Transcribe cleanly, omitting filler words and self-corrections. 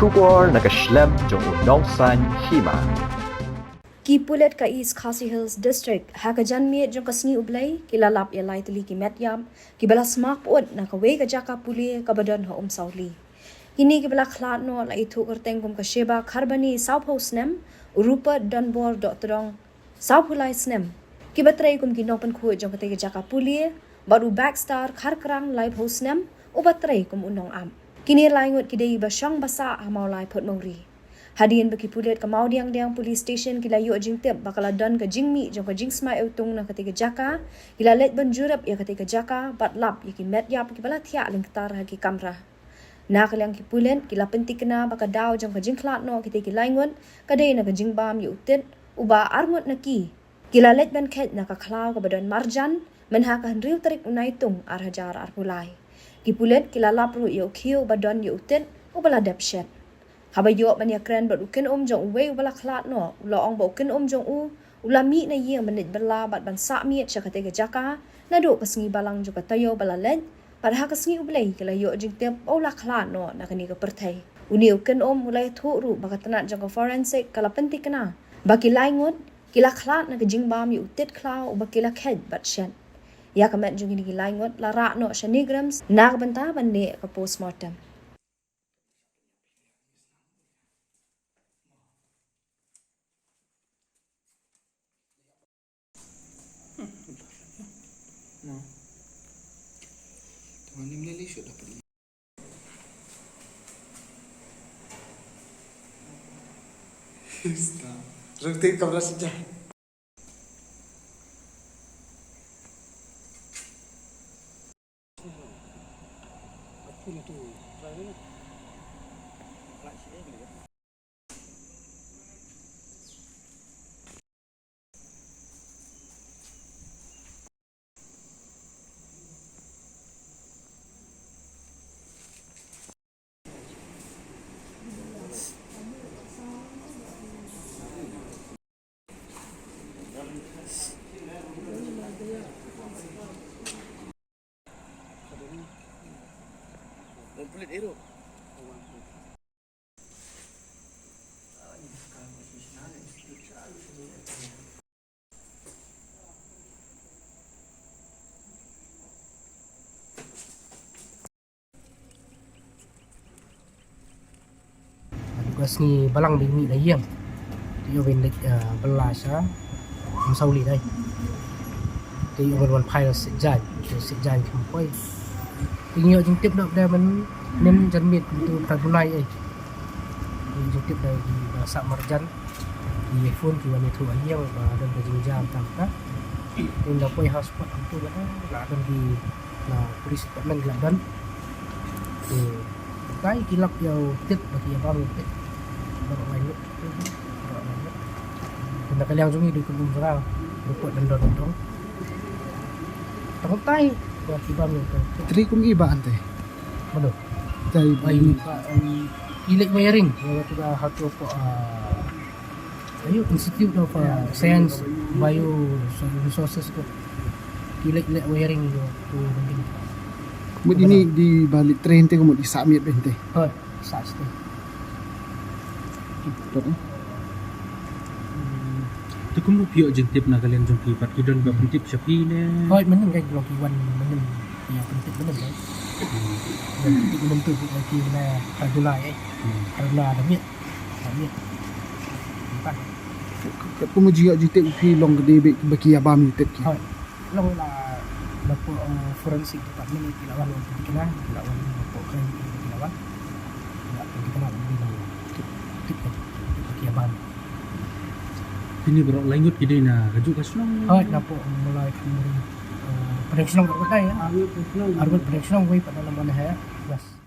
Shubor nakaslem jong unongsan hima. Kipulet ka East Khasi Hills District hakajan miet jong kasni ublay kilalap ya lai tuli ki metyam kibala smak puot na kawe ka jaka puli kabadan ha sauli. Kini kibala khlat no la itu kerteng kum ka sheba kharbani South House nem urupa Dunbar doktorong South Hulai snem kibatrai kum kinong khu jong kate ka jaka puli baru backstar kharkrang live house nem ubatrai kum unong am. Kini laingot kidai basyang basa amau lai pot mori. Hadian bagi pulet ke Maudiang police station kila yu jingtep bakala don ke jingmi jong ke jingsma eutung na ketika jaka kila let banjurap ya ketika jaka batlap ya ki met ya ki bala thia lingtar ha ki kamera. Na kalyang ki pulen kila penti kena baka daw jong ke jingklat no ketika laingot kadai na ke jingbam yu utit uba arngot na ki kila let ban khet na ka klaw ke badan marjan menha ka hendriu tarik unaitung ar hajar ar pulai. Kipulet kila lapru yo kiu badon yo utit ubala dapshet. Habayo man ya kren bat ukin jong uwe ubala khlat no ula ong ba ukin jong ula mi na ye menit bala bat ban sa mi cha kate ga jaka na do kasngi balang jo katayo bala len par ha kasngi ublei kila yo jing tep ula khlat no na kani ga perthai uni ukin ulai thu ru ba katna jong forensic kala penti kana ba kilai ngot kila khlat na ga jing bam yu tit klaw ba kila khed bat shen ya kamet jong ni kilai ngot la ra no shanigrams na banta ban ne ka postmortem. No. Teman ni Malaysia shoot dapat ni. Stop. Rukti kamera sejak. Apa ni tu? Try ni. Kulit aero. Tugas ni balang di mi layang. Dia wendik belasa sauli đây. Thìวันไพ่เราเสร็จใจคำพูดทีนี้เราจึงtiếp được đây mình nên chân miệt từ phần hôm nay ấyจึงtiếp đây thì sạ marjan thì phun thì mình thu anh em và đơn vị dừng jam tam các nên là quay house spot itu là đơn vị là police department là đơn thì cái kilap yang tiếp bagi yang baru tiếp baru lain dan kalian juga di kebun serang buat dan dong Tengok tay buat ibam itu. Tri kum iba ante. Mana? Tay Ayu electric wiring. Yang kita hatu ayo Institute of Science Bio Resources ko. Electric wiring itu tu mungkin. Mud ini di balik train te kumud isamit bente. Oh, sas tu. Tu kamu pio jentip nak kalian jumpi pat kidon ba pentip syapi ne. Oh, meneng kan blok iwan meneng. Ya penting meneng kan. Dan penting meneng tu lagi na kadulai karena ada miet. Empat. Kumud jiak jite upi long gede be baki abam tet ki. Oh, long la po forensic department ni lawan untuk kena lawan po kan lawan. Ya, kita nak bilang bagi abang. Ini berok lanjut kita na kaju kaslong. Oh, napo mulai kemudian production kat kota ya. Argut production way pada nama mana ya. Bas.